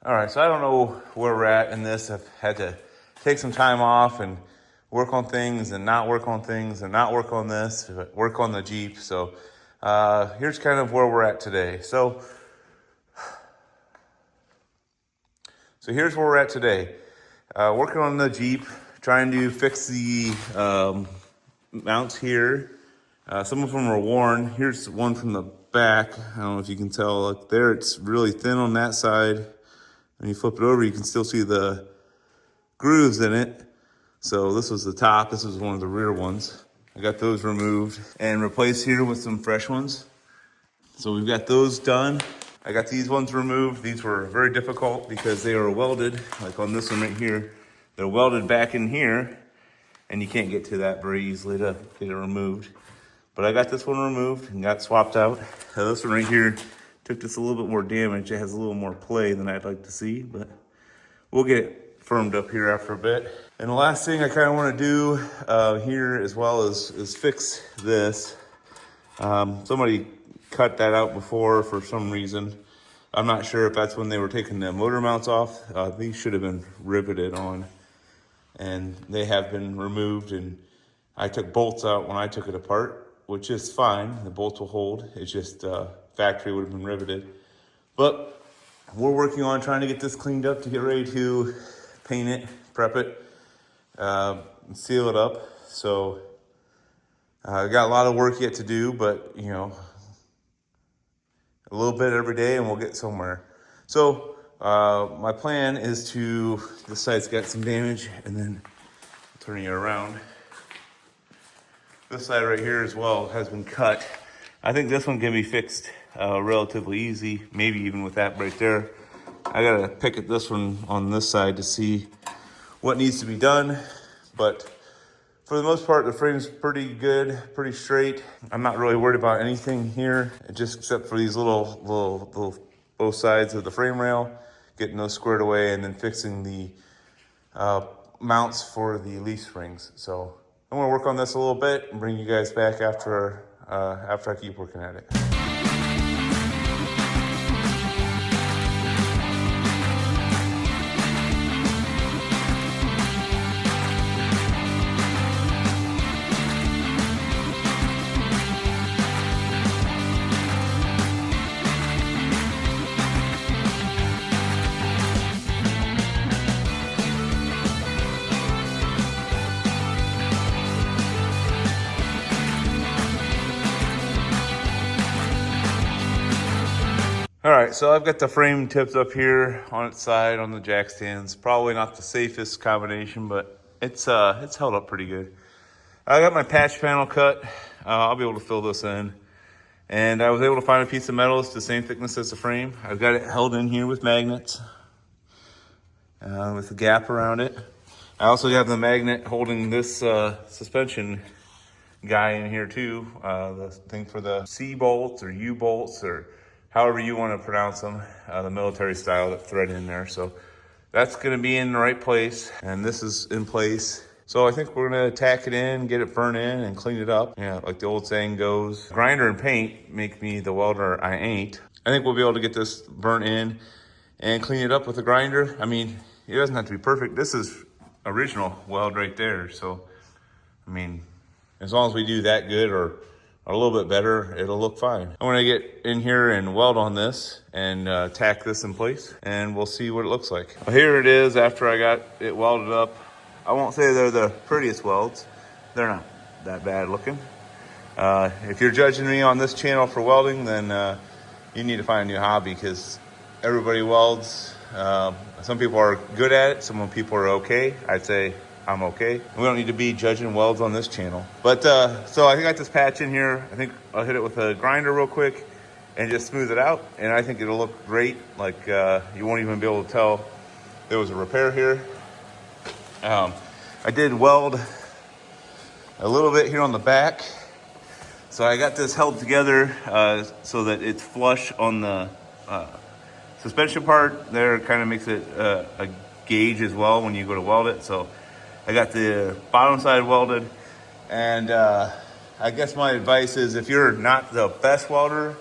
All right, so I don't know where we're at in this. I've had to take some time off and work on things and not work on things and not work on this, but work on the Jeep. So here's kind of where we're at today. So here's where we're at today. Working on the Jeep, trying to fix the mounts here. Some of them are worn. Here's one from the back. I don't know if you can tell. Look there, it's really thin on that side. When you flip it over, you can still see the grooves in it. So this was the top. This was one of the rear ones. I got those removed and replaced here with some fresh ones. So we've got those done. I got these ones removed. These were very difficult because they were welded, like on this one right here. They're welded back in here, and you can't get to that very easily to get it removed. But I got this one removed and got swapped out. This one right here took just a little bit more damage. It has a little more play than I'd like to see, but we'll get it firmed up here after a bit. And the last thing I kind of want to do here as well is fix this. Somebody cut that out before for some reason. I'm not sure if that's when they were taking the motor mounts off. These should have been riveted on, and they have been removed. And I took bolts out when I took it apart, which is fine. The bolts will hold. It's just factory would have been riveted. But we're working on trying to get this cleaned up to get ready to paint it, prep it, and seal it up. So I got a lot of work yet to do, but you know, a little bit every day and we'll get somewhere. So my plan is to, this side's got some damage, and then turning it around. This side right here as well has been cut. I think this one can be fixed relatively easy, maybe even with that right there. I gotta pick at this one on this side to see what needs to be done, but for the most part, the frame's pretty good, pretty straight. I'm not really worried about anything here, just except for these little both sides of the frame rail, getting those squared away, and then fixing the mounts for the leaf springs. So I'm gonna work on this a little bit and bring you guys back after I keep working at it. All right, so I've got the frame tipped up here on its side on the jack stands. Probably not the safest combination, but it's held up pretty good. I got my patch panel cut. I'll be able to fill this in. And I was able to find a piece of metal. It's the same thickness as the frame. I've got it held in here with magnets, with a gap around it. I also have the magnet holding this suspension guy in here too. The thing for the C bolts or U bolts, or however you want to pronounce them, the military style that thread in there. So that's going to be in the right place, and this is in place. So I think we're going to tack it in, get it burnt in, and clean it up. Yeah, like the old saying goes, grinder and paint make me the welder I ain't. I think we'll be able to get this burnt in and clean it up with a grinder. I mean, it doesn't have to be perfect. This is original weld right there. So, I mean, as long as we do that good or a little bit better, it'll look fine. I'm gonna get in here and weld on this and tack this in place, and we'll see what it looks like. Well, here it is after I got it welded up. I won't say they're the prettiest welds. They're not that bad looking. If you're judging me on this channel for welding, then you need to find a new hobby, because everybody welds. Some people are good at it, some people are okay. I'd say I'm okay. We don't need to be judging welds on this channel. But so I got this patch in here. I think I'll hit it with a grinder real quick and just smooth it out. And I think it'll look great. Like you won't even be able to tell there was a repair here. I did weld a little bit here on the back. So I got this held together so that it's flush on the suspension part. There kind of makes it a gauge as well when you go to weld it. So I got the bottom side welded, and I guess my advice is, if you're not the best welder,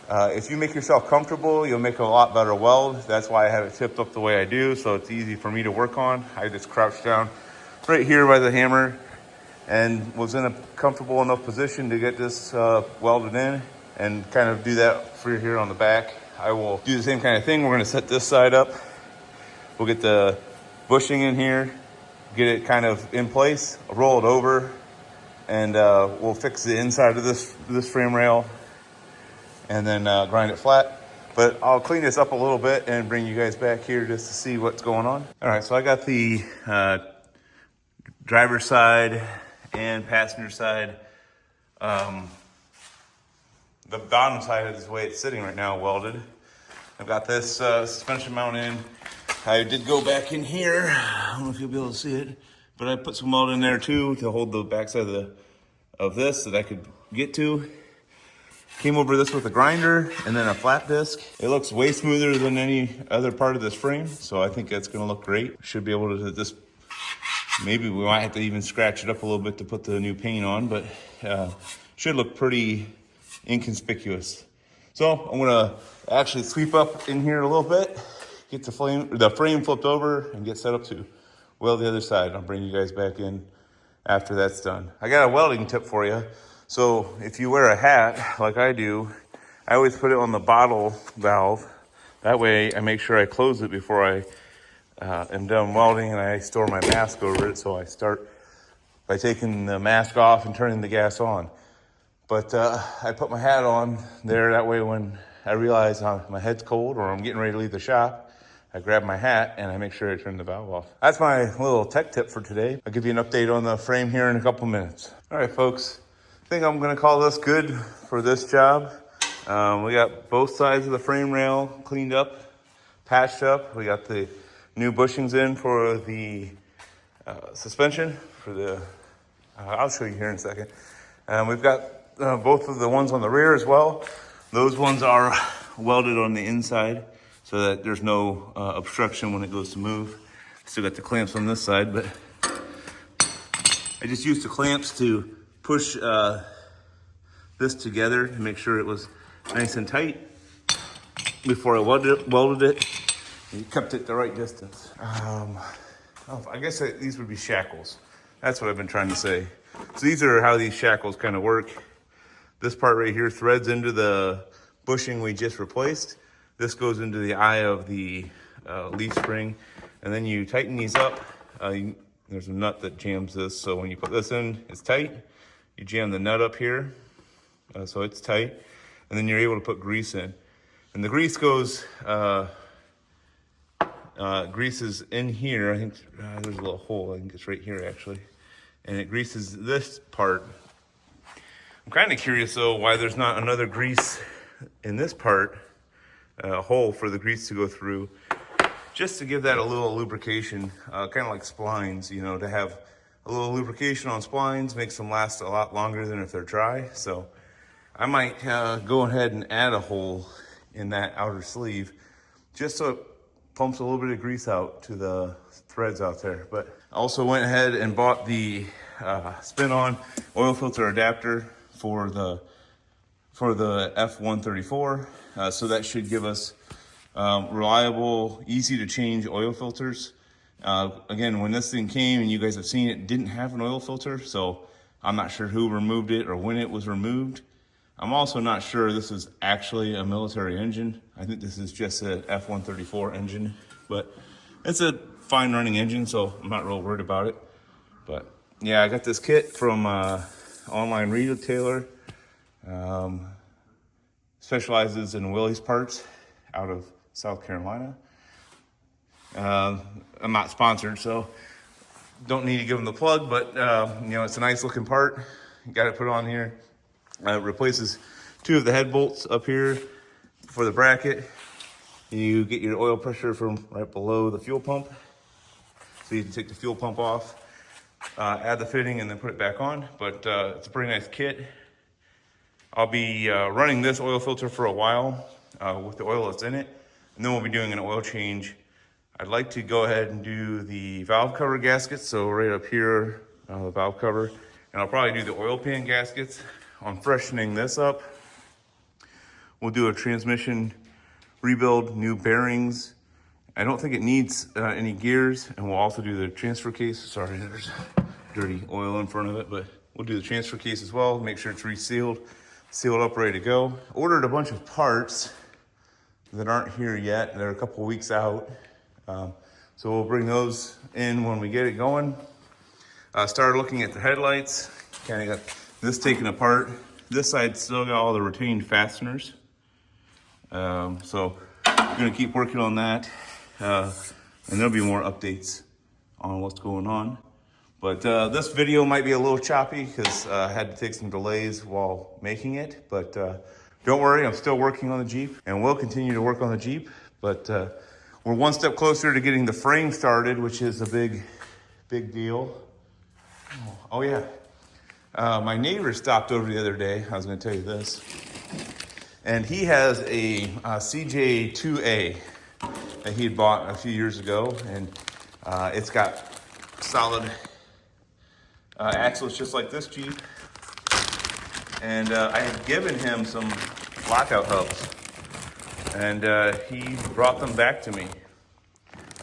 If you make yourself comfortable, you'll make a lot better weld. That's why I have it tipped up the way I do, so it's easy for me to work on. I just crouched down right here by the hammer and was in a comfortable enough position to get this welded in and kind of do that for here on the back. I will do the same kind of thing. We're gonna set this side up. We'll get the bushing in here, get it kind of in place, roll it over, and we'll fix the inside of this frame rail and then grind it flat. But I'll clean this up a little bit and bring you guys back here just to see what's going on. All right, so I got the driver's side and passenger side. The bottom side is the way it's sitting right now, welded. I've got this suspension mount in. I did go back in here. I don't know if you'll be able to see it, but I put some weld in there too to hold the backside of this that I could get to. Came over this with a grinder and then a flat disc. It looks way smoother than any other part of this frame, so I think that's gonna look great. Should be able to just, maybe we might have to even scratch it up a little bit to put the new paint on, but should look pretty inconspicuous. So I'm gonna actually sweep up in here a little bit, get the frame flipped over and get set up to weld the other side. I'll bring you guys back in after that's done. I got a welding tip for you. So if you wear a hat like I do, I always put it on the bottle valve. That way I make sure I close it before I am done welding, and I store my mask over it. So I start by taking the mask off and turning the gas on. But I put my hat on there, that way when I realize my head's cold or I'm getting ready to leave the shop, I grab my hat and I make sure I turn the valve off. That's my little tech tip for today. I'll give you an update on the frame here in a couple minutes. All right, folks, I think I'm gonna call this good for this job. We got both sides of the frame rail cleaned up, patched up. We got the new bushings in for the suspension, for the, I'll show you here in a second. We've got both of the ones on the rear as well. Those ones are welded on the inside so that there's no obstruction when it goes to move. Still got the clamps on this side, but I just used the clamps to push this together to make sure it was nice and tight before I welded it. And kept it the right distance. I guess these would be shackles. That's what I've been trying to say. So these are how these shackles kind of work. This part right here threads into the bushing we just replaced. This goes into the eye of the leaf spring, and then you tighten these up. There's a nut that jams this, so when you put this in, it's tight. You jam the nut up here, so it's tight, and then you're able to put grease in. And the grease goes, grease is in here. I think there's a little hole. I think it's right here actually, and it greases this part. I'm kind of curious though why there's not another grease in this part, hole for the grease to go through, just to give that a little lubrication, kind of like splines, you know, to have a little lubrication on splines makes them last a lot longer than if they're dry. So I might go ahead and add a hole in that outer sleeve just so it pumps a little bit of grease out to the threads out there. But I also went ahead and bought the spin-on oil filter adapter for the F134. So that should give us reliable, easy to change oil filters. Again, when this thing came, and you guys have seen it, didn't have an oil filter, so I'm not sure who removed it or when it was removed. I'm also not sure this is actually a military engine. I think this is just an F134 engine, but it's a fine running engine, so I'm not real worried about it. But yeah, I got this kit from online retailer. Specializes in Willys parts out of South Carolina. I'm not sponsored, so don't need to give them the plug, but you know, it's a nice looking part. You got it put on here. It replaces 2 of the head bolts up here for the bracket. You get your oil pressure from right below the fuel pump. So you can take the fuel pump off, add the fitting, and then put it back on. But it's a pretty nice kit. I'll be running this oil filter for a while with the oil that's in it, and then we'll be doing an oil change. I'd like to go ahead and do the valve cover gaskets. So right up here, the valve cover, and I'll probably do the oil pan gaskets. On freshening this up, We'll do a transmission rebuild, new bearings. I don't think it needs any gears, and we'll also do the transfer case. Sorry, there's dirty oil in front of it, but we'll do the transfer case as well, make sure it's resealed, sealed up, ready to go. Ordered a bunch of parts that aren't here yet. They're a couple weeks out. So we'll bring those in when we get it going. Started looking at the headlights, kind of got this taken apart. This side still got all the retained fasteners. So I'm gonna keep working on that. And there'll be more updates on what's going on. But this video might be a little choppy because I had to take some delays while making it. But don't worry, I'm still working on the Jeep and we'll continue to work on the Jeep. But we're one step closer to getting the frame started, which is a big deal. Oh yeah, my neighbor stopped over the other day. I was gonna tell you this. And he has a CJ2A that he had bought a few years ago, and it's got solid axles just like this Jeep. And I had given him some lockout hubs, and he brought them back to me.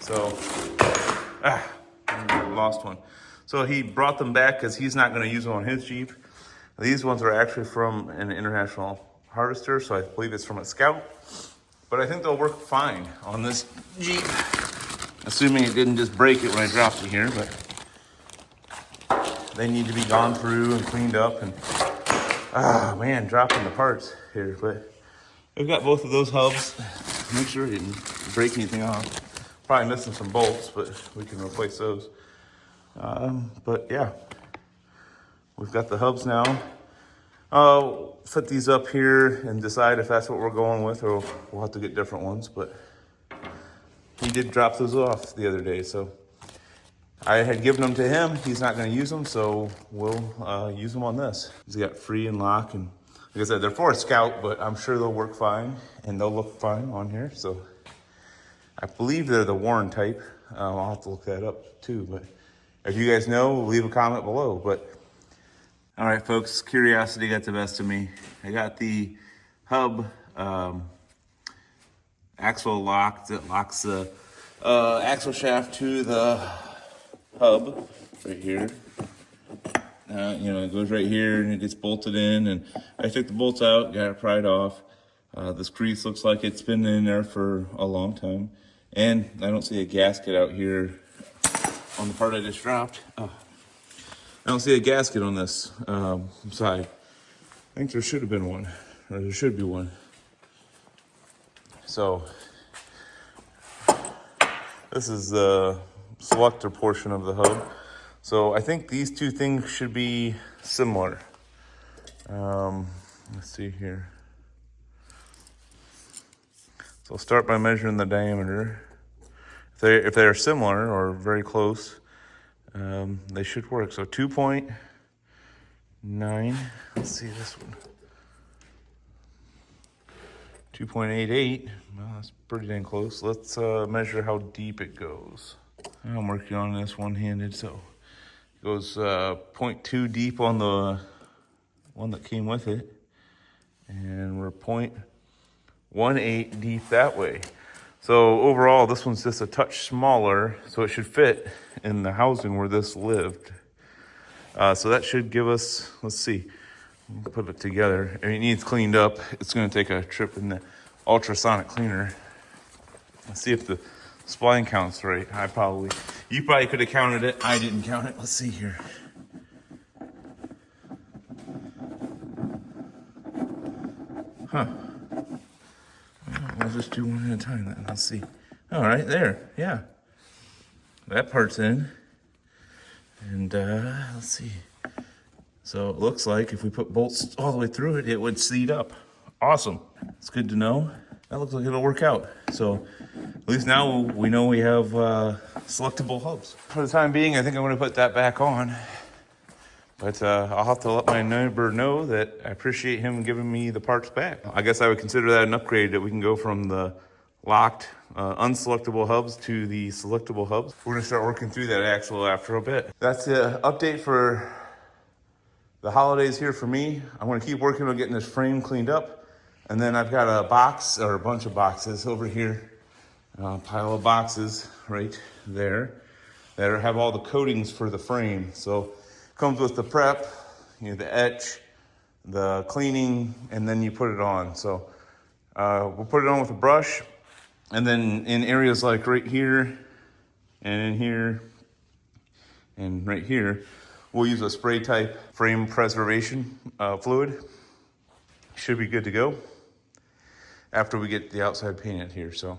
So, I lost one. So he brought them back because he's not going to use them on his Jeep. These ones are actually from an International Harvester, so I believe it's from a Scout. But I think they'll work fine on this Jeep, assuming it didn't just break it when I dropped it here. But they need to be gone through and cleaned up. And man, dropping the parts here. But we've got both of those hubs. Make sure it didn't break anything off. Probably missing some bolts, but we can replace those. But yeah, we've got the hubs now. I'll fit these up here and decide if that's what we're going with, or we'll have to get different ones. But he did drop those off the other day, so I had given them to him. He's not going to use them, so we'll use them on this. He's got free and lock, and like I said, they're for a Scout, but I'm sure they'll work fine and they'll look fine on here. So I believe they're the Warren type. I'll have to look that up too. But if you guys know, leave a comment below. But all right, folks, curiosity got the best of me. I got the hub axle lock that locks the axle shaft to the hub right here. It goes right here and it gets bolted in, and I took the bolts out, got it pried off. This grease looks like it's been in there for a long time. And I don't see a gasket out here on the part I just dropped. Oh. I don't see a gasket on this side. I think there should have been one, or there should be one. So this is the selector portion of the hub. So I think these two things should be similar. Let's see here. So I'll start by measuring the diameter. If they're similar or very close, they should work. So 2.9, let's see this one. 2.88, well, that's pretty dang close. Let's measure how deep it goes. I'm working on this one-handed, so it goes 0.2 deep on the one that came with it, and we're 0.18 deep that way. So overall, this one's just a touch smaller, so it should fit in the housing where this lived. So that should give us, let's see, put it together. If it needs cleaned up, it's gonna take a trip in the ultrasonic cleaner. Let's see if the spline count's right. You probably could have counted it. I didn't count it. Let's see here. Huh. We'll just do one at a time then. Let's see. All right, there. Yeah. That part's in. And let's see. So it looks like if we put bolts all the way through it, it would seat up. Awesome. It's good to know. That looks like it'll work out. So at least now we know we have selectable hubs. For the time being, I think I'm going to put that back on. But I'll have to let my neighbor know that I appreciate him giving me the parts back. I guess I would consider that an upgrade, that we can go from the locked, unselectable hubs to the selectable hubs. We're gonna start working through that axle after a bit. That's the update for the holidays here for me. I'm gonna keep working on getting this frame cleaned up. And then I've got a box, or a bunch of boxes over here, a pile of boxes right there that have all the coatings for the frame. So it comes with the prep, the etch, the cleaning, and then you put it on. So we'll put it on with a brush, and then in areas like right here, and in here, and right here, we'll use a spray type frame preservation fluid. Should be good to go after we get the outside painted here. So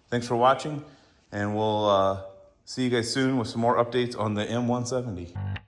thanks for watching, and we'll see you guys soon with some more updates on the M170.